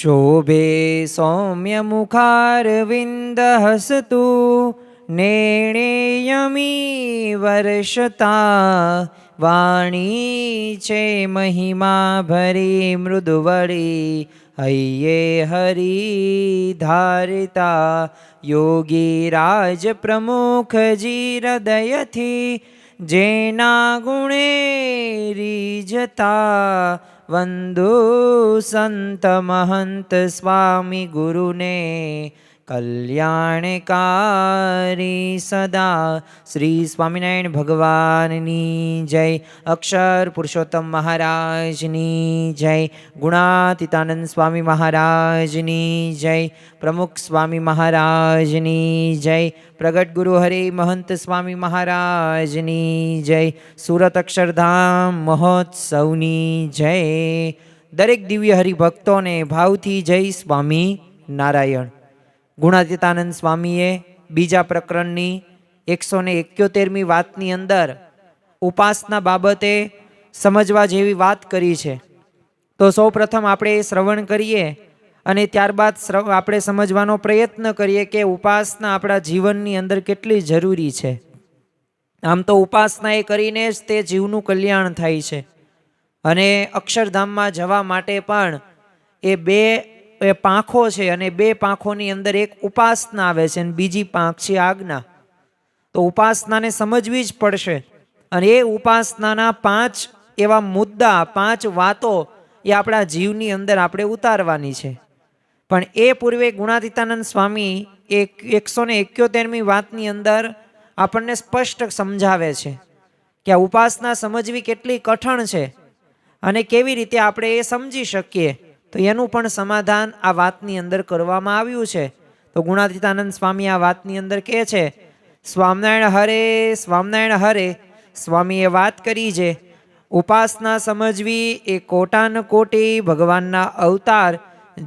शोभे सौम्यमुखारविन्दहसतु नेणेयमी वर्षता वाणी चे महिमा भरी मृदुवरी हये हरि धारिता योगी राज प्रमुख जी हृदयथी जेना गुणे રીજતા વંદુ સંત મહંત સ્વામી ગુરુને કલ્યાણકારી સદા। શ્રી સ્વામિનારાયણ ભગવાનની જય। અક્ષર પુરુષોત્તમ મહારાજની જય। ગુણાતીતાનંદ સ્વામી મહારાજની જય। પ્રમુખ સ્વામી મહારાજની જય। પ્રગટ ગુરુ હરિ મહંત સ્વામી મહારાજની જય। સુરત અક્ષરધામ મહોત્સવની જય। દરેક દિવ્ય હરિભક્તોને ભાવથી જય સ્વામી નારાયણ। ગુણાતીતાનંદ સ્વામીએ બીજા પ્રકરણની 171મી વાતની અંદર ઉપાસના બાબતે સમજવા જેવી વાત કરી છે। તો સૌ પ્રથમ આપણે શ્રવણ કરીએ અને ત્યારબાદ આપણે સમજવાનો પ્રયત્ન કરીએ કે ઉપાસના આપણા જીવનની અંદર કેટલી જરૂરી છે। આમ તો ઉપાસના એ કરીને જ તે જીવનું કલ્યાણ થાય છે અને અક્ષરધામમાં જવા માટે પણ એ બે પાંખો છે અને બે પાંખોની અંદર એક ઉપાસના આવે છે અને બીજી પાંખ છે આજ્ઞા। તો ઉપાસનાને સમજવી જ પડશે અને એ ઉપાસનાના 5 એવા મુદ્દા 5 વાતો એ આપણા જીવની અંદર આપણે ઉતારવાની છે। પણ એ પૂર્વે ગુણાતીતાનંદ સ્વામી એક 171મી વાતની અંદર આપણને સ્પષ્ટ સમજાવે છે કે આ ઉપાસના સમજવી કેટલી કઠણ છે અને કેવી રીતે આપણે એ સમજી શકીએ। તો એનું પણ સમાધાન આ વાતની અંદર કરવામાં આવ્યું છે। તો ગુણાતીતાનંદ સ્વામી આ વાતની અંદર કહે છે, સ્વામિનારાયણ હરે સ્વામીએ વાત કરી છે ઉપાસના સમજવી એ કોટાન કોટી ભગવાનના અવતાર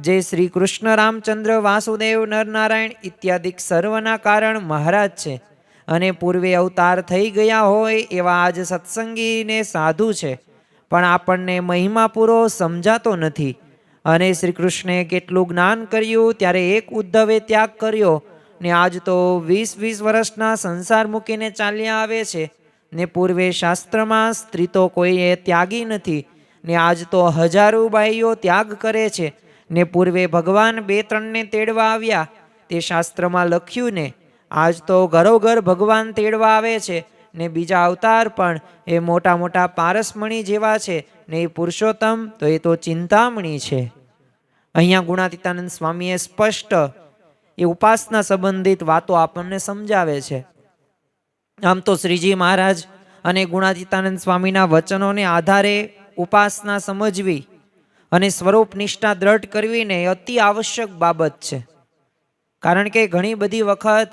જે શ્રી કૃષ્ણ રામચંદ્ર વાસુદેવ નરનારાયણ ઇત્યાદિક સર્વના કારણ મહારાજ છે અને પૂર્વે અવતાર થઈ ગયા હોય એવા આજ સત્સંગીને સાધુ છે, પણ આપણને મહિમા પૂરો સમજાતો નથી। અને શ્રી કૃષ્ણે કેટલું જ્ઞાન કર્યું ત્યારે એક ઉદ્ધવે ત્યાગ કર્યો ને આજ તો 20 વર્ષના સંસાર મૂકીને ચાલ્યા આવે છે ને પૂર્વે શાસ્ત્રમાં સ્ત્રી તો કોઈએ ત્યાગી નથી ને આજ તો હજારો બાઈઓ ત્યાગ કરે છે ને પૂર્વે ભગવાન 2-3ને તેડવા આવ્યા તે શાસ્ત્રમાં લખ્યું ને આજ તો ઘરોઘર ભગવાન તેડવા આવે છે ને બીજા અવતાર પણ એ મોટા મોટા પારસમણી જેવા છે ને એ પુરુષોત્તમ તો એ તો ચિંતામણી છે। અહીંયા ગુણાતીતાનંદ સ્વામીએ સ્પષ્ટ એ ઉપાસના સંબંધિત વાતો આપણને સમજાવે છે। આમ તો શ્રીજી મહારાજ અને ગુણાતીતાનંદ સ્વામીના વચનોને આધારે ઉપાસના સમજવી અને સ્વરૂપ નિષ્ઠા દ્રઢ કરવીને અતિ આવશ્યક બાબત છે। કારણ કે ઘણી બધી વખત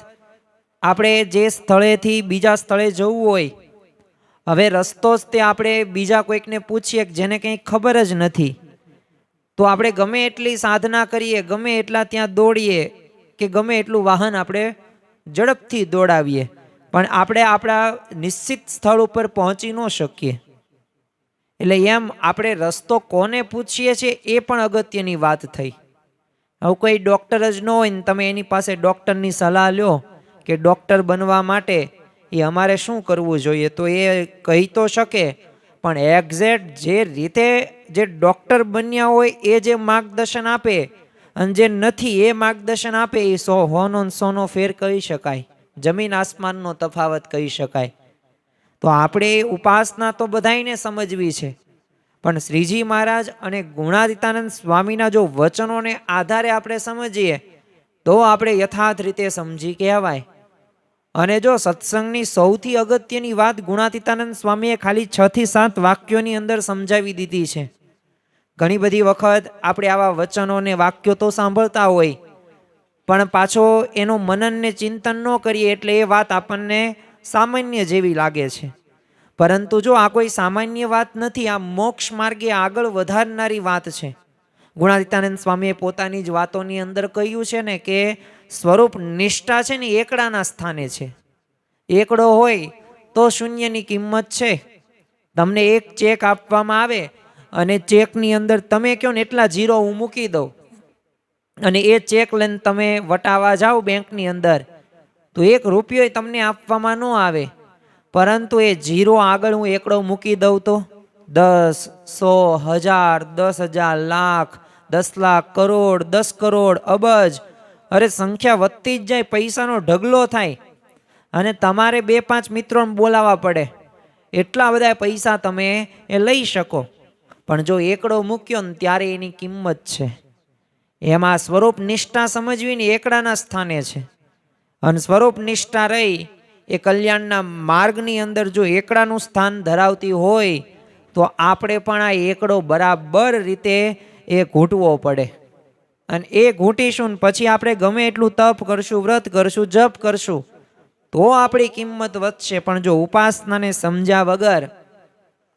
આપણે જે સ્થળેથી બીજા સ્થળે જવું હોય, હવે રસ્તો જ તે આપણે બીજા કોઈકને પૂછીએ જેને કંઈ ખબર જ નથી, તો આપણે ગમે એટલી સાધના કરીએ, ગમે એટલા ત્યાં દોડીએ કે ગમે એટલું વાહન આપણે ઝડપથી દોડાવીએ, પણ આપણે આપણા નિશ્ચિત સ્થળ ઉપર પહોંચી ન શકીએ। એટલે એમ આપણે રસ્તો કોને પૂછીએ છીએ એ પણ અગત્યની વાત થઈ। હવે કોઈ ડૉક્ટર જ ન હોય ને તમે એની પાસે ડૉક્ટરની સલાહ લ્યો કે ડૉક્ટર બનવા માટે એ અમારે શું કરવું જોઈએ, તો એ કહી તો શકે પણ એક્ઝેક્ટ જે રીતે જે ડૉક્ટર બન્યા હોય એ જે માર્ગદર્શન આપે અને જે નથી એ માર્ગદર્શન આપે એ હોનો સોનો ફેર કહી શકાય, જમીન આસમાનનો તફાવત કહી શકાય। તો આપણે ઉપાસના તો બધાઈને સમજવી છે, પણ શ્રીજી મહારાજ અને ગુણાતીતાનંદ સ્વામીના જો વચનોને આધારે આપણે સમજીએ તો આપણે યથાર્થ રીતે સમજી કહેવાય। અને જો સત્સંગની સૌથી અગત્યની વાત ગુણાતીતાનંદ સ્વામીએ ખાલી 6 થી 7 વાક્યોની અંદર સમજાવી દીધી છે। ઘણી બધી વખત આપણે આવા વચનોને વાક્યો તો સાંભળતા હોય પણ પાછો એનો મનન ને ચિંતન ન કરીએ એટલે એ વાત આપણને સામાન્ય જેવી લાગે છે, પરંતુ જો આ કોઈ સામાન્ય વાત નથી, આ મોક્ષ માર્ગે આગળ વધારનારી વાત છે। ગુણાતીતાનંદ સ્વામીએ પોતાની જ વાતોની અંદર કહ્યું છે ને કે સ્વરૂપ નિષ્ઠા છે ને એકડાના સ્થાને છે। એકડો હોય તો શૂન્યની કિંમત છે। તમને એક ચેક આપવામાં આવે અને ચેકની અંદર તમે કહો ને એટલા 0 હું મૂકી દઉં, અને એ ચેક લઈને તમે વટાવા જાઓ બેંકની અંદર, તો 1 રૂપિયો તમને આપવામાં ન આવે, પરંતુ એ જીરો આગળ હું એકડો મૂકી દઉં તો 10, 100, 1000, 10,000, લાખ, 10 લાખ, કરોડ, 10 કરોડ, અબજ, અરે સંખ્યા વધતી જ જાય, પૈસાનો ઢગલો થાય અને તમારે 2-5 મિત્રોને બોલાવવા પડે, એટલા બધા પૈસા તમે એ લઈ શકો. પણ જો એકડો મૂક્યો ને ત્યારે એની કિંમત છે. એમાં સ્વરૂપ નિષ્ઠા સમજવી ને એકડાના સ્થાને છે. અને સ્વરૂપ નિષ્ઠા રહી એ કલ્યાણના માર્ગની અંદર જો એકડાનું સ્થાન ધરાવતી હોય તો આપણે પણ આ એકડો બરાબર રીતે એ ઘૂંટવો પડે. અને એ ઘૂંટીશું ને પછી આપણે ગમે એટલું તપ કરશું, વ્રત કરશું, જપ કરશું તો આપણી કિંમત વધશે. પણ જો ઉપાસનાને સમજ્યા વગર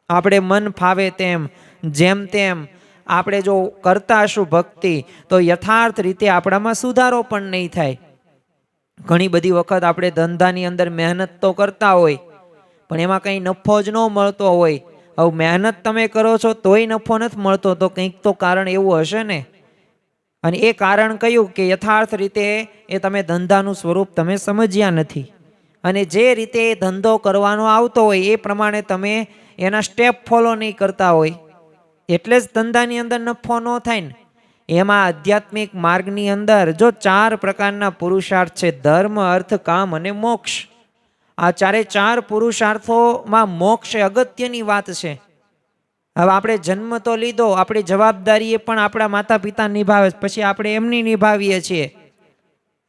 આપણે મન ફાવે તેમ જેમ તેમ આપણે જો કરતા હશું ભક્તિ, તો યથાર્થ રીતે આપણામાં સુધારો પણ નહીં થાય. ઘણી બધી વખત આપણે ધંધાની અંદર મહેનત તો કરતા હોય પણ એમાં કંઈ નફો જ ન મળતો હોય. હવે મહેનત તમે કરો છો તોય નફો નથી મળતો, તો કંઈક તો કારણ એવું હશે ને. અને એ કારણ કયું કે યથાર્થ રીતે એ તમે ધંધાનું સ્વરૂપ તમે સમજ્યા નથી. અને જે રીતે એ ધંધો કરવાનો આવતો હોય એ પ્રમાણે તમે એના સ્ટેપ ફોલો નહીં કરતા હોય, એટલે જ ધંધાની અંદર નફો ન થાય ને. એમાં આધ્યાત્મિક માર્ગની અંદર જો 4 પ્રકારના પુરુષાર્થ છે, ધર્મ, અર્થ, કામ અને મોક્ષ. આ 4 પુરુષાર્થોમાં મોક્ષ એ અગત્યની વાત છે. હવે આપણે જન્મ તો લીધો, આપણી જવાબદારી એ પણ આપણા માતા પિતા નિભાવે, પછી આપણે એમની નિભાવીએ છીએ.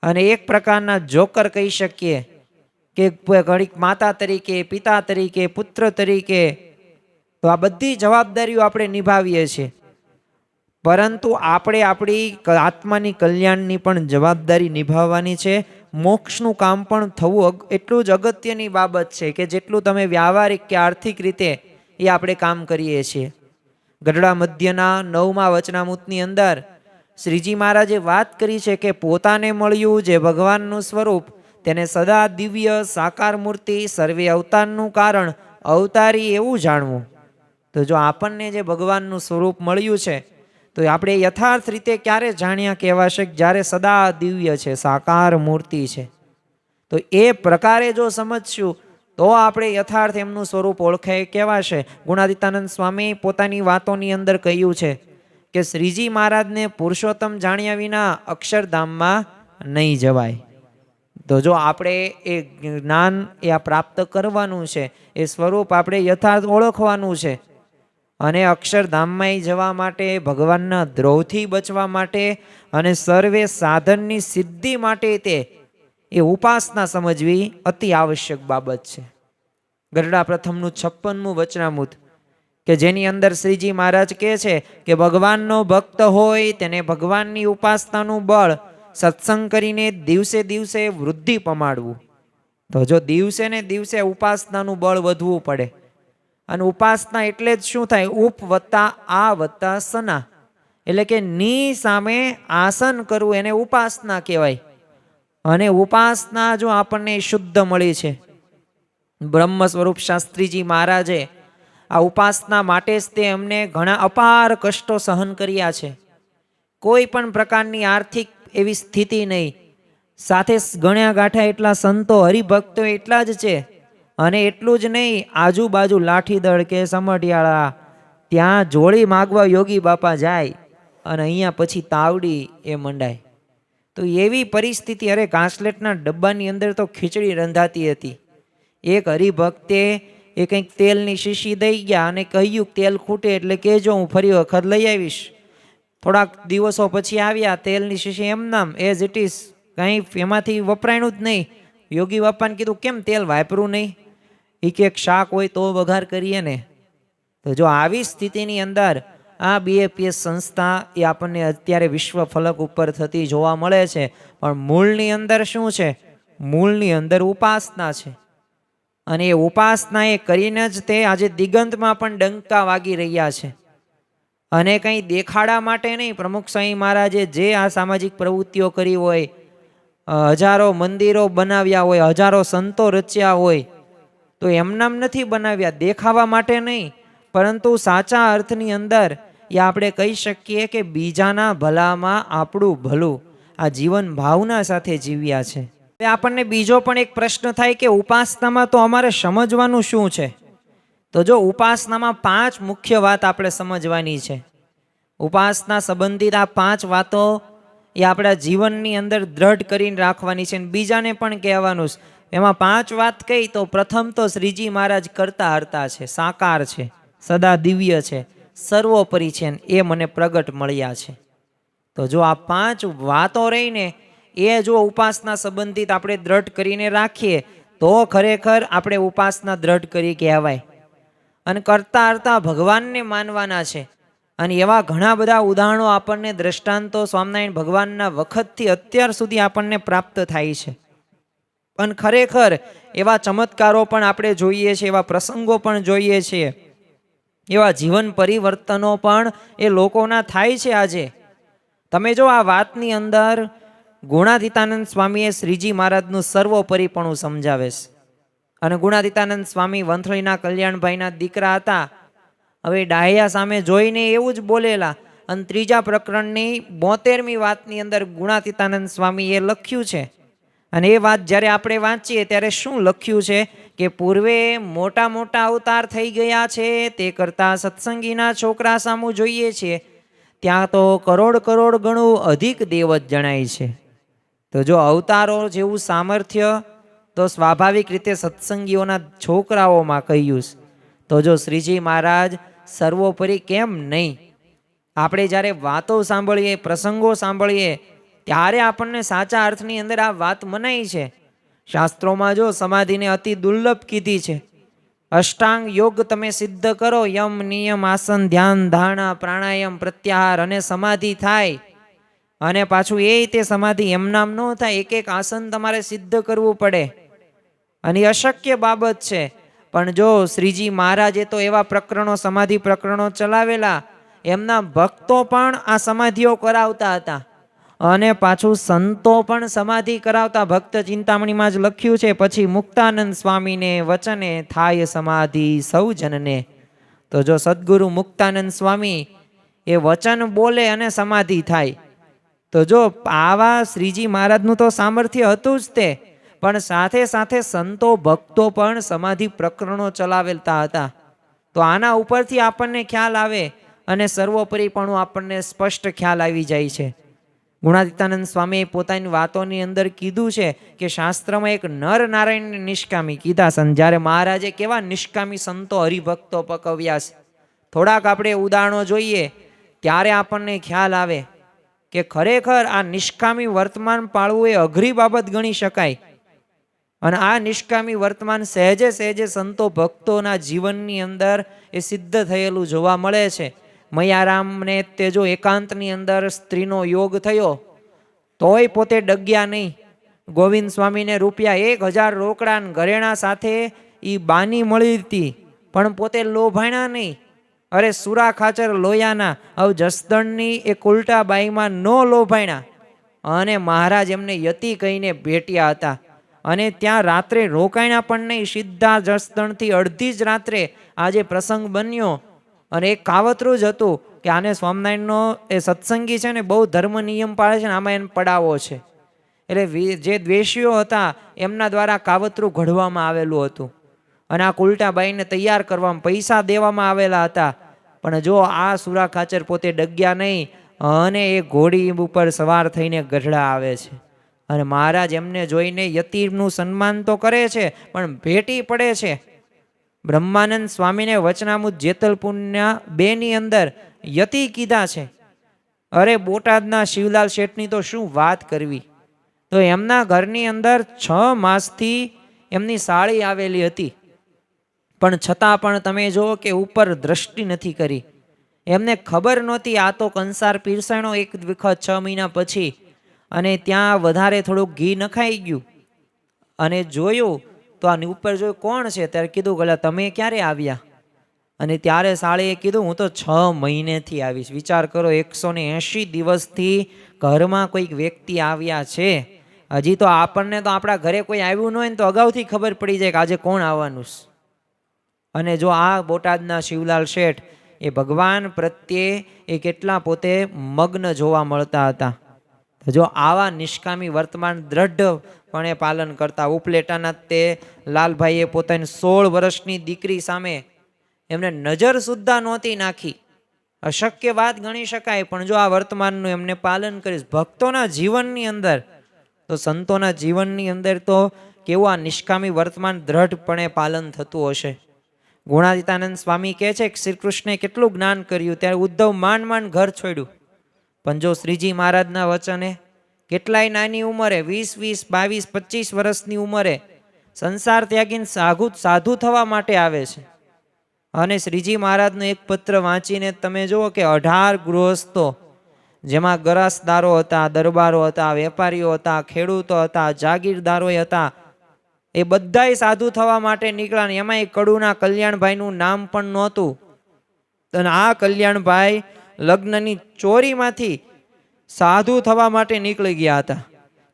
અને એક પ્રકારના જોકર કહી શકીએ કે ઘડીક માતા તરીકે, પિતા તરીકે, પુત્ર તરીકે, તો આ બધી જવાબદારીઓ આપણે નિભાવીએ છીએ. પરંતુ આપણે આપણી આત્માની કલ્યાણની પણ જવાબદારી નિભાવવાની છે. મોક્ષનું કામ પણ થવું એટલું જ અગત્યની બાબત છે કે જેટલું તમે વ્યાવહારિક કે આર્થિક રીતે એ આપણે કામ કરીએ છીએ. ગઢડા મધ્યના 9મા વચનામૃતની અંદર શ્રીજી મહારાજે વાત કરી છે કે પોતાને મળ્યું જે ભગવાનનું સ્વરૂપ તેને સદા દિવ્ય સાકાર મૂર્તિ સર્વે અવતારનું કારણ અવતારી એવું જાણવું. તો જો આપણને જે ભગવાનનું સ્વરૂપ મળ્યું છે તો આપણે યથાર્થ રીતે ક્યારે જાણ્યા કહેવાશે? જ્યારે સદા દિવ્ય છે, સાકાર મૂર્તિ છે. તો એ પ્રકારે જો સમજશું તો આપણે યથાર્થ એમનું સ્વરૂપ ઓળખાય કહેવાશે. ગુણાતીતાનંદ સ્વામી પોતાની વાતોની અંદર કહ્યું છે કે શ્રીજી મહારાજને પુરુષોત્તમ જાણ્યા વિના અક્ષરધામમાં નહીં જવાય. તો જો આપણે એ જ્ઞાન એ પ્રાપ્ત કરવાનું છે, એ સ્વરૂપ આપણે યથાર્થ ઓળખવાનું છે. અને અક્ષરધામમાં જવા માટે, ભગવાનના દ્રોહથી બચવા માટે અને સર્વે સાધનની સિદ્ધિ માટે તે એ ઉપાસના સમજવી અતિ આવશ્યક બાબત છે. ગઢડા પ્રથમનું 56મું વચનામૃત કે જેની અંદર શ્રીજી મહારાજ કહે છે કે ભગવાનનો ભક્ત હોય તેને ભગવાનની ઉપાસનાનું બળ સત્સંગ કરીને દિવસે દિવસે વૃદ્ધિ પમાડવું. તો જો દિવસે ને દિવસે ઉપાસનાનું બળ વધવું પડે. અને ઉપાસના એટલે જ શું થાય? ઉપ વત્તા આ વત્તા સના, એટલે કે ની સામે આસન કરવું એને ઉપાસના કહેવાય. અને ઉપાસના જો આપણને શુદ્ધ મળી છે, બ્રહ્મ સ્વરૂપ શાસ્ત્રીજી મહારાજે આ ઉપાસના માટે જ તે અમને ઘણા અપાર કષ્ટો સહન કર્યા છે. કોઈ પણ પ્રકારની આર્થિક એવી સ્થિતિ નહીં, સાથે ગણ્યા ગાંઠા એટલા સંતો હરિભક્તો એટલા જ છે. અને એટલું જ નહીં, આજુબાજુ લાઠીદળ કે સમઢિયાળા ત્યાં જોડી માગવા યોગી બાપા જાય અને અહીંયા પછી તાવડી એ મંડાય. તો એવી પરિસ્થિતિ, અરે ઘાસલેટના ડબ્બાની અંદર તો ખીચડી રંધાતી હતી. એક હરિભક્તે એ કંઈક તેલની શીશી દઈ ગયા અને કહ્યું તેલ ખૂટે એટલે કહેજો, હું ફરી વખત લઈ આવીશ. થોડાક દિવસો પછી આવ્યા, તેલની શીશી એમનામ એઝ ઇટ ઇઝ, કંઈ એમાંથી વપરાયણું જ નહીં. યોગી બાપાને કીધું કેમ તેલ વાપરું નહીં? એ કે શાક હોય તો વઘાર કરીએ ને. તો જો આવી સ્થિતિની અંદર આ BAPS સંસ્થા એ આપણને અત્યારે વિશ્વ ફલક ઉપર થતી જોવા મળે છે. પણ મૂળની અંદર શું છે? મૂળની અંદર ઉપાસના છે. અને એ ઉપાસના એ કરીને જ તે આજે દિગંતમાં પણ ડંકા વાગી રહ્યા છે. અને કંઈ દેખાડા માટે નહીં. પ્રમુખ સ્વામી મહારાજે જે આ સામાજિક પ્રવૃત્તિઓ કરી હોય, હજારો મંદિરો બનાવ્યા હોય, હજારો સંતો રચ્યા હોય, તો એમનામ નથી બનાવ્યા દેખાવા માટે નહીં, પરંતુ સાચા અર્થની અંદર એ આપણે કહી શકીએ કે બીજાના ભલામાં આપણું ભલું આ જીવન ભાવના સાથે જીવ્યા છે. આપણને બીજો પણ એક પ્રશ્ન થાય કે ઉપાસનામાં તો અમારે સમજવાનું શું છે? તો જો ઉપાસનામાં 5 મુખ્ય વાત આપણે સમજવાની છે. ઉપાસના સંબંધિત આ 5 વાતો એ આપણા જીવનની અંદર દ્રઢ કરીને રાખવાની છે અને બીજાને પણ કહેવાનું છે. એમાં 5 વાત કહી તો પ્રથમ તો શ્રીજી મહારાજ કરતા હરતા છે, સાકાર છે, સદા દિવ્ય છે, સર્વોપરી છે, એ મને પ્રગટ મળ્યા છે. તો જો આ 5 વાતો રહીને એ જો ઉપાસના સંબંધિત આપણે દ્રઢ કરીને રાખીએ તો ખરેખર આપણે ઉપાસના દ્રઢ કરી કહેવાય. અને કરતા હરતા ભગવાનને માનવાના છે. અને એવા ઘણા બધા ઉદાહરણો આપણને દ્રષ્ટાંતો સ્વામિનારાયણ ભગવાનના વખતથી અત્યાર સુધી આપણને પ્રાપ્ત થાય છે. અને ખરેખર એવા ચમત્કારો પણ આપણે જોઈએ છીએ, એવા પ્રસંગો પણ જોઈએ છીએ, એવા જીવન પરિવર્તનો પણ એ લોકોના થાય છે. આજે તમે જો આ વાતની અંદર ગુણાતીતાનંદ સ્વામીએ શ્રીજી મહારાજનું સર્વોપરીપણું સમજાવે છે. અને ગુણાતીતાનંદ સ્વામી વંથલીના કલ્યાણભાઈના દીકરા હતા. હવે ડાહ્યા સામે જોઈને એવું જ બોલેલા. અને 3જા પ્રકરણની 72મી વાતની અંદર ગુણાતીતાનંદ સ્વામી એ લખ્યું છે. અને એ વાત જ્યારે આપણે વાંચીએ ત્યારે શું લખ્યું છે કે પૂર્વે મોટા મોટા અવતાર થઈ ગયા છે, તે કરતાં સત્સંગીના છોકરા સામું જોઈએ છીએ ત્યાં તો કરોડ કરોડ ગણું અધિક દેવ જ જણાય છે. તો જો અવતારો જેવું સામર્થ્ય તો સ્વાભાવિક રીતે સત્સંગીઓના છોકરાઓમાં કહ્યું. તો જો શ્રીજી મહારાજ સર્વોપરી કેમ નહીં? આપણે જ્યારે વાતો સાંભળીએ, પ્રસંગો સાંભળીએ ત્યારે આપણને સાચા અર્થની અંદર આ વાત મનાય છે. શાસ્ત્રોમાં જો સમાધિને અતિ દુર્લભ કીધી છે. અષ્ટાંગ યોગ તમે સિદ્ધ કરો, યમ નિયમ આસન ધ્યાન ધારણા પ્રાણાયામ પ્રત્યાહાર અને સમાધિ થાય. અને પાછું એ તે સમાધિ એમનામ ન થાય, એક એક આસન તમારે સિદ્ધ કરવું પડે અને અશક્ય બાબત છે. પણ જો શ્રીજી મહારાજે તો એવા પ્રકરણો, સમાધિ પ્રકરણો ચલાવેલા, એમના ભક્તો પણ આ સમાધિઓ કરાવતા હતા અને પાછું સંતો પણ સમાધિ કરાવતા. ભક્ત ચિંતામણીમાં જ લખ્યું છે, પછી મુક્તાનંદ સ્વામીને વચને થાય સમાધિ સૌ જનને. તો જો સદગુરુ મુક્તાનંદ સ્વામી એ વચન બોલે અને સમાધિ થાય. તો જો આવા શ્રીજી મહારાજનું તો સામર્થ્ય હતું જ તે, પણ સાથે સાથે સંતો ભક્તો પણ સમાધિ પ્રકરણો ચલાવેલતા હતા. તો આના ઉપરથી આપણને ખ્યાલ આવે અને સર્વોપરીપણું આપણને સ્પષ્ટ ખ્યાલ આવી જાય છે. ગુણાતીતાનંદ સ્વામીએ પોતાની વાતોની અંદર કીધું છે કે શાસ્ત્રમાં એક નર નારાયણને નિષ્કામી કીધા છે. જ્યારે મહારાજે કેવા નિષ્કામી સંતો હરિભક્તો પકવ્યા છે. થોડાક આપણે ઉદાહરણો જોઈએ ત્યારે આપણને ખ્યાલ આવે કે ખરેખર આ નિષ્કામી વર્તમાન પાળવું એ અઘરી બાબત ગણી શકાય. અને આ નિષ્કામી વર્તમાન સહેજે સહેજે સંતો ભક્તોના જીવનની અંદર એ સિદ્ધ થયેલું જોવા મળે છે. મયારામને તે જો એકાંતની અંદર સ્ત્રીનો યોગ થયો તોય પોતે ડગ્યા નહીં. ગોવિંદ સ્વામીને ₹1000 રોકડા ઘરેણા સાથે એ બાની મળી હતી, પણ પોતે લોભાણા નહીં. અરે સુરા ખાચર લોયાના હવે જસદણની એ ઉલટા બાઈમાં ન લોભાણા અને મહારાજ એમને યતિ કહીને ભેટ્યા હતા. અને ત્યાં રાત્રે રોકાણા પણ નહીં, સીધા જસદણથી અડધી જ રાત્રે આજે પ્રસંગ બન્યો. અને એક કાવતરું જ હતું કે આને સ્વામિનારાયણનો એ સત્સંગી છે ને બહુ ધર્મ નિયમ પાળે છે ને આમાં એને પડાવો છે. એટલે જે દ્વેષીઓ હતા એમના દ્વારા કાવતરું ઘડવામાં આવેલું હતું અને આ કુલટાબાઈને તૈયાર કરવામાં પૈસા દેવામાં આવેલા હતા. પણ જો આ સુરા ખાચર પોતે ડગ્યા નહીં અને એ ઘોડી ઉપર સવાર થઈને ગઢડા આવે છે. અને મહારાજ એમને જોઈને યતિનું સન્માન તો કરે છે પણ ભેટી પડે છે. બ્રહ્માનંદ સ્વામીને વચનામૃત જેતલપુરના 2 ની અંદર યતિ કીધા છે. અરે બોટાદના શિવલાલ શેઠની તો શું વાત કરવી. તો એમના ઘરની અંદર 6 માસથી એમની સાળી આવેલી હતી, પણ છતાં પણ તમે જુઓ કે ઉપર દ્રષ્ટિ નથી કરી. એમને ખબર નહોતી આ તો કંસાર પીરસાણો 1 વખત 6 મહિના પછી, અને ત્યાં વધારે થોડુંક ઘી નખાઈ ગયું અને જોયું તો આની ઉપર જોયું કોણ છે. ત્યારે કીધું ગલા તમે ક્યારે આવ્યા? અને ત્યારે સાળીએ કીધું હું તો 6 મહિનેથી આવીશ. વિચાર કરો 180 દિવસથી ઘરમાં કોઈક વ્યક્તિ આવ્યા છે. હજી તો આપણને તો આપણા ઘરે કોઈ આવ્યું ન હોય ને તો અગાઉથી ખબર પડી જાય કે આજે કોણ આવવાનું છે. અને જો આ બોટાદના શિવલાલ શેઠ એ ભગવાન પ્રત્યે એ કેટલા પોતે મગ્ન જોવા મળતા હતા. જો આવા નિષ્કામી વર્તમાન દ્રઢપણે પાલન કરતા, ઉપલેટાના તે લાલભાઈએ પોતાની 16 વર્ષની દીકરી સામે એમને નજર સુદ્ધા નહોતી નાખી. અશક્ય વાત ગણી શકાય, પણ જો આ વર્તમાનનું એમને પાલન કરીશ ભક્તોના જીવનની અંદર, તો સંતોના જીવનની અંદર તો કેવું આ નિષ્કામી વર્તમાન દ્રઢપણે પાલન થતું હશે. ગુણાતીતાનંદ સ્વામી કહે છે કે શ્રી કૃષ્ણે કેટલું જ્ઞાન કર્યું, ત્યારે ઉદ્ધવ માંડ ઘર છોડ્યું. પણ જો શ્રીજી મહારાજના વચને કેટલાય નાની ઉંમરે 20, 22, 25 વર્ષની ઉંમરે સંસાર ત્યાગીને સાધુ થવા માટે આવે છે. અને શ્રીજી મહારાજનો એક પત્ર વાંચીને તમે જુઓ કે 18 ગૃહસ્થો, જેમાં ગરાસદારો હતા, દરબારો હતા, વેપારીઓ હતા, ખેડૂતો હતા, જાગીરદારો હતા, એ બધાય સાધુ થવા માટે નીકળ્યા. ને એમાં કડુના કલ્યાણભાઈનું નામ પણ નહોતું. અને આ કલ્યાણભાઈ લગ્નની ચોરીમાંથી સાધુ થવા માટે નીકળી ગયા હતા.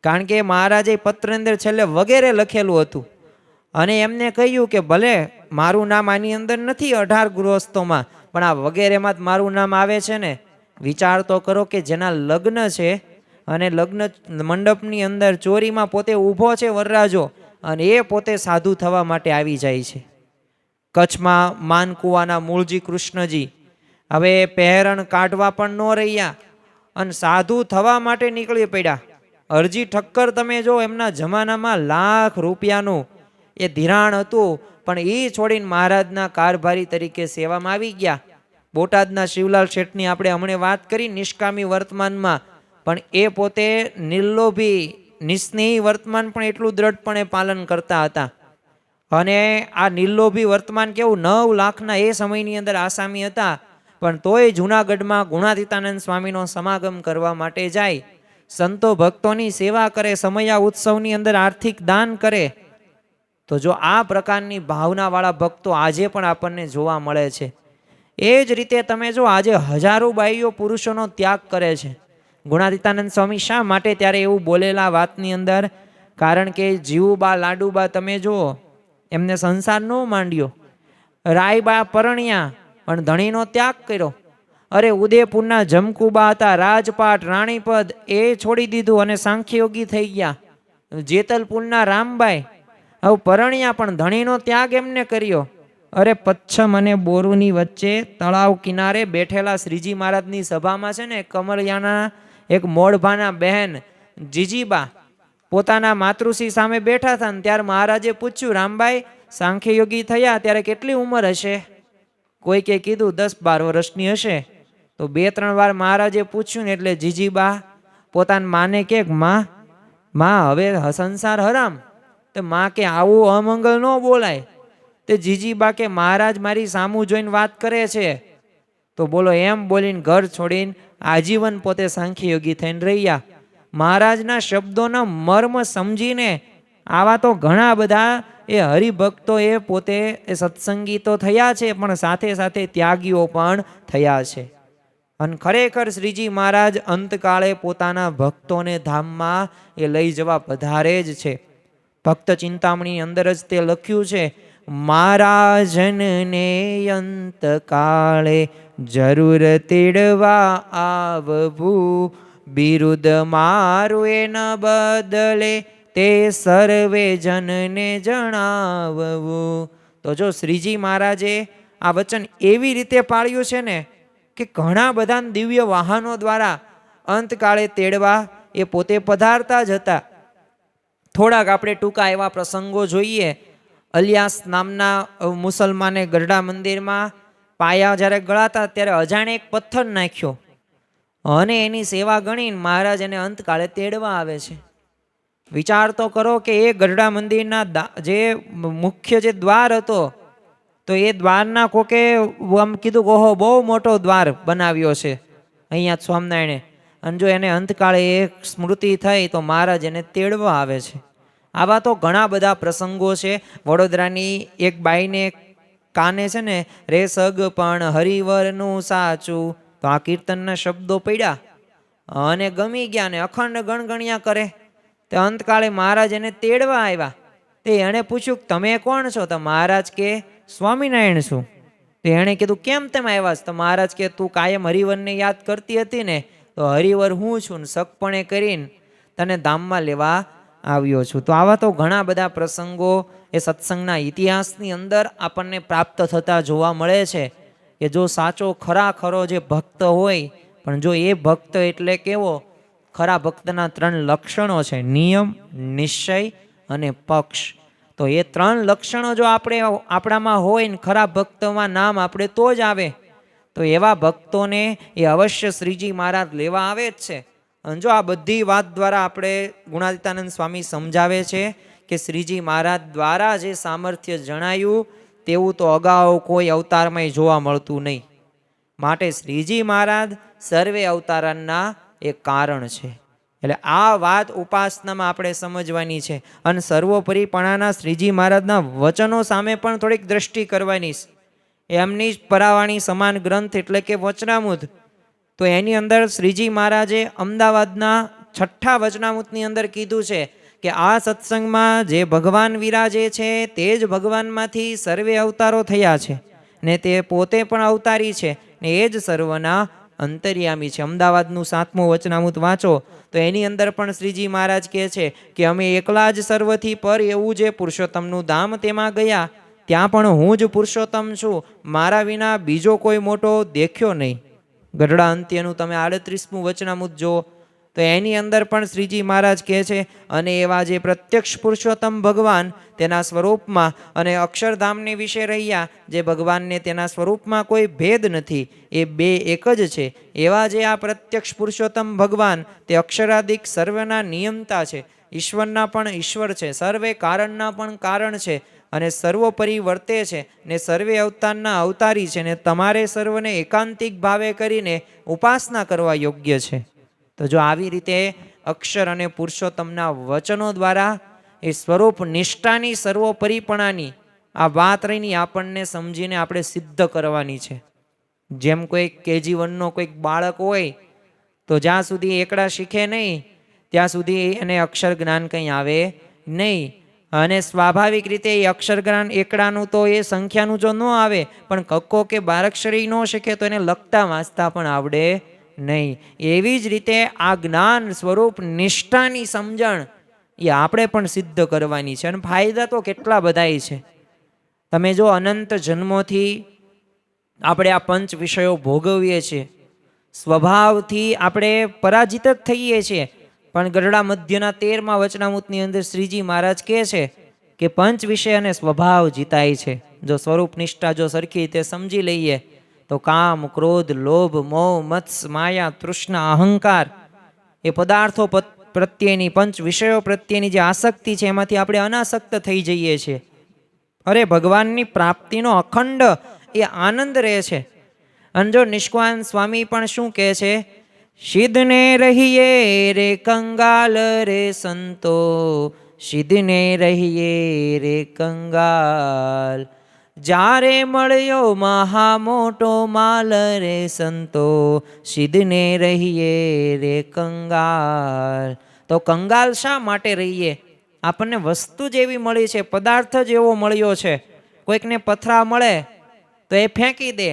કારણ કે મહારાજે પત્રની અંદર છેલ્લે વગેરે લખેલું હતું. અને એમને કહ્યું કે ભલે મારું નામ આની અંદર નથી 18 ગૃહસ્થોમાં, પણ આ વગેરેમાં જ મારું નામ આવે છે ને. વિચાર તો કરો કે જેના લગ્ન છે અને લગ્ન મંડપની અંદર ચોરીમાં પોતે ઊભો છે વરરાજો, અને એ પોતે સાધુ થવા માટે આવી જાય છે. કચ્છમાં માનકુવાના મૂળજી કૃષ્ણજી હવે પહેરણ કાઢવા પણ ન રહ્યા અને સાધુ થવા માટે નીકળી પડ્યા. અરજી ઠક્કર તમે જો, એમના જમાનામાં લાખ રૂપિયાનું એ ધિરાણ હતું, પણ એ છોડીને મહારાજના કારભારી તરીકે સેવામાં આવી ગયા. બોટાદના શિવલાલ શેઠની આપણે હમણાં વાત કરી નિષ્કામી વર્તમાનમાં, પણ એ પોતે નિર્લોભી નિસ્નેહી વર્તમાન પણ એટલું દ્રઢપણે પાલન કરતા હતા. અને આ નિર્લોભી વર્તમાન કેવું 9 લાખના એ સમયની અંદર આસામી હતા, પણ તોય જૂનાગઢમાં ગુણાતીતાનંદ સ્વામીનો સમાગમ કરવા માટે જાય, સંતો ભક્તોની સેવા કરે, સમયા ઉત્સવની અંદર આર્થિક દાન કરે. તો જો આ પ્રકારની ભાવનાવાળા ભક્તો આજે પણ આપણને જોવા મળે છે. એ જ રીતે તમે જો આજે હજારો બાઈઓ પુરુષોનો ત્યાગ કરે છે. ગુણાતીતાનંદ સ્વામી શા માટે ત્યારે એવું બોલેલા વાતની અંદર? કારણ કે જીવુબા લાડુબા તમે જુઓ, એમને સંસાર ન માંડ્યો. રાયબા પરણ્યા પણ ધણીનો ત્યાગ કર્યો. અરે ઉદયપુરના જમકુબા હતા, રાજપાટ રાણીપદ એ છોડી દીધું અને સાંખ્યયોગી થઈ ગયા. જેતલપુરના રામબાઈ હવે પરણ્યા પણ ધણીનો ત્યાગ એમને કર્યો. અરે પચ્છમ અને બોરુની વચ્ચે તળાવ કિનારે બેઠેલા શ્રીજી મહારાજની સભામાં છે ને, કમળિયાના એક મોડભાના બહેન જીજીબા પોતાના માતૃશ્રી સામે બેઠા હતા. ને ત્યારે મહારાજે પૂછ્યું, રામબાઈ સાંખ્યયોગી થયા ત્યારે કેટલી ઉંમર હશે? કોઈ કે કીધું 10-12 વર્ષની હશે. તો 2-3 વાર મહારાજે પૂછ્યું ને એટલે જીજીબા પોતાની માને કે માં હવે સંસાર હરામ. તો માં કે આવું અમંગલ ન બોલાય. તે જીજીબા કે મહારાજ મારી સામું જોઈને વાત કરે છે. તો બોલો એમ બોલીને ઘર છોડીને આજીવન પોતે સાંખ્યયોગી થઈને રહ્યા. મહારાજના શબ્દોના મર્મ સમજીને આવા તો ઘણા બધા એ હરિભક્તો એ પોતે સત્સંગી તો થયા છે, પણ સાથે સાથે ત્યાગીઓ પણ થયા છે. અને ખરેખર શ્રીજી મહારાજ અંતકાળે પોતાના ભક્તોને ધામમાં એ લઈ જવા પધારે જ છે. ભક્ત ચિંતામણી અંદર જ તે લખ્યું છે, મહારાજને અંતકાળે જરૂર તેડવા આવવું, બિરુદ મારું એના બદલે તે સર્વે જનને જણાવવું. તો જો શ્રીજી મહારાજે આ વચન એવી રીતે પાળ્યું છે ને કે ઘણા બધા દિવ્ય વાહનો દ્વારા અંતકાળે તેડવા એ પોતે પધારતા જ હતા. થોડાક આપણે ટૂંકા એવા પ્રસંગો જોઈએ. અલિયાસ નામના મુસલમાને ગરડા મંદિરમાં પાયા જ્યારે ગળાતા ત્યારે અજાણે એક પથ્થર નાખ્યો અને એની સેવા ગણીને મહારાજ એને અંતકાળે તેડવા આવે છે. વિચાર તો કરો કે એ ગરડા મંદિરના જે મુખ્ય જે દ્વાર હતો, તો એ દ્વારના કોકે આમ કીધું કે ઓહો બહુ મોટો દ્વાર બનાવ્યો છે અહીંયા સ્વામિનારાયણે. અને જો એને અંતકાળે એક સ્મૃતિ થઈ તો મહારાજ એને તેડવા આવે છે. આવા તો ઘણા બધા પ્રસંગો છે. વડોદરાની એક બાઈને કાને છે ને રે સગ પણ હરિવરનું સાચું, તો આ કીર્તનના શબ્દો પડ્યા અને ગમી ગયા ને અખંડ ગણગણ્યા કરે. તે અંતકાળે મહારાજ એને તેડવા આવ્યા. તે એણે પૂછ્યું તમે કોણ છો? તો મહારાજ કે સ્વામિનારાયણ છું. તો એણે કીધું કેમ તેમ આવ્યા છો? તો મહારાજ કે તું કાયમ હરિવરને યાદ કરતી હતી ને, તો હરિવર હું છું ને સગપણે કરીને તને ધામમાં લેવા આવ્યો છું. તો આવા તો ઘણા બધા પ્રસંગો એ સત્સંગના ઇતિહાસની અંદર આપણને પ્રાપ્ત થતા જોવા મળે છે કે જો સાચો ખરો જે ભક્ત હોય, પણ જો એ ભક્ત એટલે કેવો? ખરા ભક્તના 3 લક્ષણો છે: નિયમ, નિશ્ચય અને પક્ષ. તો એ 3 લક્ષણો જો આપણામાં હોય ને ખરા ભક્તમાં નામ આપણે તો જ આવે. તો એવા ભક્તોને એ અવશ્ય શ્રીજી મહારાજ લેવા આવે જ છે. અને જો આ બધી વાત દ્વારા આપણે ગુણાતીતાનંદ સ્વામી સમજાવે છે કે શ્રીજી મહારાજ દ્વારા જે સામર્થ્ય જણાયું તેવું તો અગાઉ કોઈ અવતારમાં જોવા મળતું નહીં. માટે શ્રીજી મહારાજ સર્વે અવતારના એક કારણ છે. એટલે આ વાત ઉપાસનામાં આપણે સમજવાની છે. અને સર્વોપરીપણાના શ્રીજી મહારાજના વચનો સામે પણ થોડીક દ્રષ્ટિ કરવાની છે. એમની જ પરાવાણી સમાન ગ્રંથ એટલે કે વચનામૃત, તો એની અંદર શ્રીજી મહારાજે અમદાવાદના 6ઠ્ઠા વચનામૃતની અંદર કીધું છે કે આ સત્સંગમાં જે ભગવાન વિરાજે છે તે જ ભગવાનમાંથી સર્વે અવતારો થયા છે ને તે પોતે પણ અવતારી છે ને એ જ સર્વના અંતર્યામી છે. અમદાવાદનું 7મું વચનામૃત વાંચો તો એની અંદર પણ શ્રીજી મહારાજ કહે છે કે અમે એકલા જ સર્વથી પર એવું જે પુરુષોત્તમનું ધામ તેમાં ગયા, ત્યાં પણ હું જ પુરુષોત્તમ છું, મારા વિના બીજો કોઈ મોટો દેખ્યો નહીં. ગઢડા અંત્યનું તમે 38મું વચનામૃત જુઓ તો એની અંદર પણ શ્રીજી મહારાજ કહે છે અને એવા જે પ્રત્યક્ષ પુરુષોત્તમ ભગવાન તેના સ્વરૂપમાં અને અક્ષરધામને વિશે રહ્યા જે ભગવાનને તેના સ્વરૂપમાં કોઈ ભેદ નથી, એ બે એક જ છે. એવા જે આ પ્રત્યક્ષ પુરુષોત્તમ ભગવાન તે અક્ષરાદિક સર્વના નિયમતા છે, ઈશ્વરના પણ ઈશ્વર છે, સર્વે કારણના પણ કારણ છે અને સર્વોપરી વર્તે છે ને સર્વે અવતારના અવતારી છે ને તમારે સર્વને એકાંતિક ભાવે કરીને ઉપાસના કરવા યોગ્ય છે. તો જો આવી રીતે અક્ષર અને પુરુષોત્તમના વચનો દ્વારા એ સ્વરૂપ નિષ્ઠાની સર્વોપરીપણાની આ વાત રહીને આપણને સમજીને આપણે સિદ્ધ કરવાની છે. જેમ કોઈ KG1નો કોઈક બાળક હોય તો જ્યાં સુધી એકડા શીખે નહીં ત્યાં સુધી એને અક્ષર જ્ઞાન કંઈ આવે નહીં. અને સ્વાભાવિક રીતે એ અક્ષર જ્ઞાન એકડાનું તો એ સંખ્યાનું જો ન આવે પણ કક્કો કે બારાક્ષરી ન શીખે તો એને લખતા વાંચતા પણ આવડે નહીં. એવી જ રીતે આ જ્ઞાન સ્વરૂપ નિષ્ઠાની સમજણ એ આપણે પણ સિદ્ધ કરવાની છે. અને ફાયદા તો કેટલા બધાય છે. તમે જો અનંત જન્મોથી આપણે આ 5 વિષયો ભોગવીએ છીએ, સ્વભાવથી આપણે પરાજિત જ થઈએ છીએ. પણ ગઢડા મધ્યના 13મા વચનામૃતની અંદર શ્રીજી મહારાજ કહે છે કે 5 વિષય અને સ્વભાવ જીતાય છે. જો સ્વરૂપ નિષ્ઠા જો સરખી રીતે સમજી લઈએ તો કામ, ક્રોધ, લોભ, મોહ, મત્સ, માયા, તૃષ્ણા, અહંકાર એ પદાર્થો પ્રત્યેની 5 વિષયો પ્રત્યેની જે આસક્તિ છે એમાંથી આપણે અનાસક્ત થઈ જઈએ છીએ. અરે ભગવાનની પ્રાપ્તિનો અખંડ એ આનંદ રહે છે. અને જો નિષ્કાન સ્વામી પણ શું કહે છે? સિદ્ધને રહીએ રે કંગાલ રે સંતો, સિદ્ધને રહીએ રે કંગાલ, જ્યારે મળ્યો મહા મોટો માલ રે સંતો, સિદ્ધને રહીએ રે કંગાલ. તો કંગાલ શા માટે રહીએ? આપણને વસ્તુ જેવી મળી છે, પદાર્થ જેવો મળ્યો છે. કોઈકને પથરા મળે તો એ ફેંકી દે,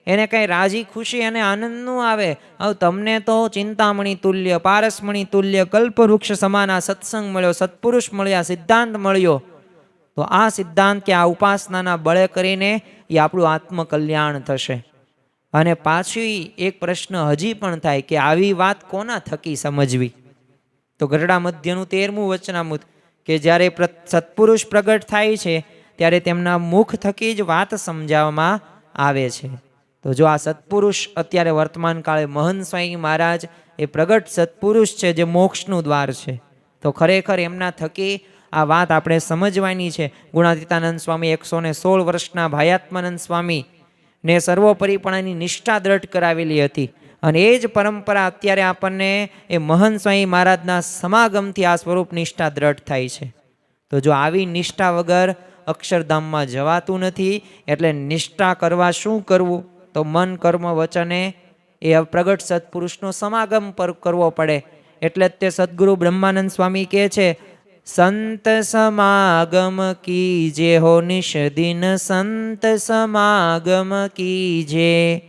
એને કંઈ રાજી ખુશી અને આનંદ ન આવે. હવે તમને તો ચિંતામણી તુલ્ય, પારસમણી તુલ્ય, કલ્પવૃક્ષ સમાન આ સત્સંગ મળ્યો, સત્પુરુષ મળ્યા, સિદ્ધાંત મળ્યો. તો આ સિદ્ધાંત કે આ ઉપાસનાના બળે કરીને એ આપણું આત્મકલ્યાણ થશે. અને પાછી એક પ્રશ્ન હજી પણ થાય કે આવી વાત કોના થકી સમજવી? તો ગઢડા મધ્યનું 13મું વચનામૃત કે જ્યારે સત્પુરુષ પ્રગટ થાય છે ત્યારે તેમના મુખ થકી જ વાત સમજાવવામાં આવે છે. તો જો આ સત્પુરુષ અત્યારે વર્તમાન કાળે મહંત સ્વામી મહારાજ એ પ્રગટ સત્પુરુષ છે જે મોક્ષનું દ્વાર છે. તો ખરેખર એમના થકી આ વાત આપણે સમજવાની છે. ગુણાતીતાનંદ સ્વામી 116 વર્ષના ભાયાત્માનંદ સ્વામી ને સર્વોપરીપણાની નિષ્ઠા દ્રઢ કરાવેલી હતી. અને એ જ પરંપરા અત્યારે આપણને એ મહંત સ્વામી મહારાજના સમાગમથી આ સ્વરૂપ નિષ્ઠા દ્રઢ થાય છે. તો જો આવી નિષ્ઠા વગર અક્ષરધામમાં જવાતું નથી. એટલે નિષ્ઠા કરવા શું કરવું? તો મન, કર્મ, વચને એ પ્રગટ સત્પુરુષનો સમાગમ પર કરવો પડે. એટલે જ તે સદગુરુ બ્રહ્માનંદ સ્વામી કહે છે સંત સમાગમ કીજે હો નિશ દિન સંત સમાગમ કીજે.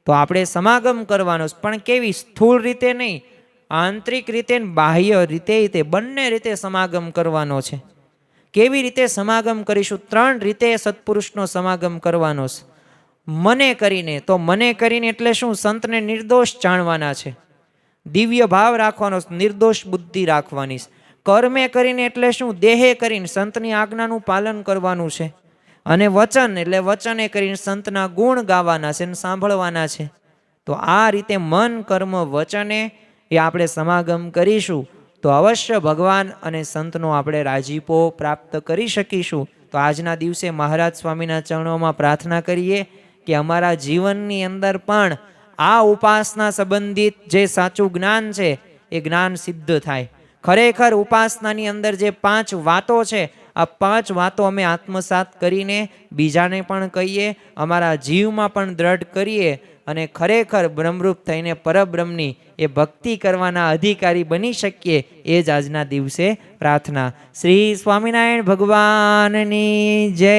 તો આપણે સમાગમ કરવાનો છે, પણ કેવી? સ્થૂળ રીતે નહીં, આંતરિક રીતે ને બાહ્ય રીતે બંને રીતે સમાગમ કરવાનો છે. કેવી રીતે સમાગમ કરીશું? 3 રીતે સત્પુરુષનો સમાગમ કરવાનો છે. મને કરીને, તો મને કરીને એટલે શું? સંતને નિર્દોષ જાણવાના છે, દિવ્ય ભાવ રાખવાનો, નિર્દોષ બુદ્ધિ રાખવાની છે. કર્મે કરીને એટલે શું? દેહે કરીને સંતની આજ્ઞાનું પાલન કરવાનું છે. અને વચન એટલે વચને કરીને સંતના ગુણ ગાવાના છે અને સાંભળવાના છે. તો આ રીતે મન કર્મ વચને એ આપણે સમાગમ કરીશું તો અવશ્ય ભગવાન અને સંતનો આપણે રાજીપો પ્રાપ્ત કરી શકીશું. તો આજના દિવસે મહારાજ સ્વામીના ચરણોમાં પ્રાર્થના કરીએ કે અમારા જીવનની અંદર પણ આ ઉપાસના સંબંધિત જે સાચું જ્ઞાન છે એ જ્ઞાન સિદ્ધ થાય. ખરેખર ઉપાસનાની અંદર જે 5 વાતો છે, આ 5 વાતો અમે આત્મસાત કરીને બીજાને પણ કહીએ, અમારા જીવમાં પણ દ્રઢ કરીએ અને ખરેખર બ્રહ્મરૂપ થઈને પરબ્રહ્મની એ ભક્તિ કરવાના અધિકારી બની શકીએ. એ જ આજના દિવસે પ્રાર્થના. શ્રી સ્વામિનારાયણ ભગવાનની જય.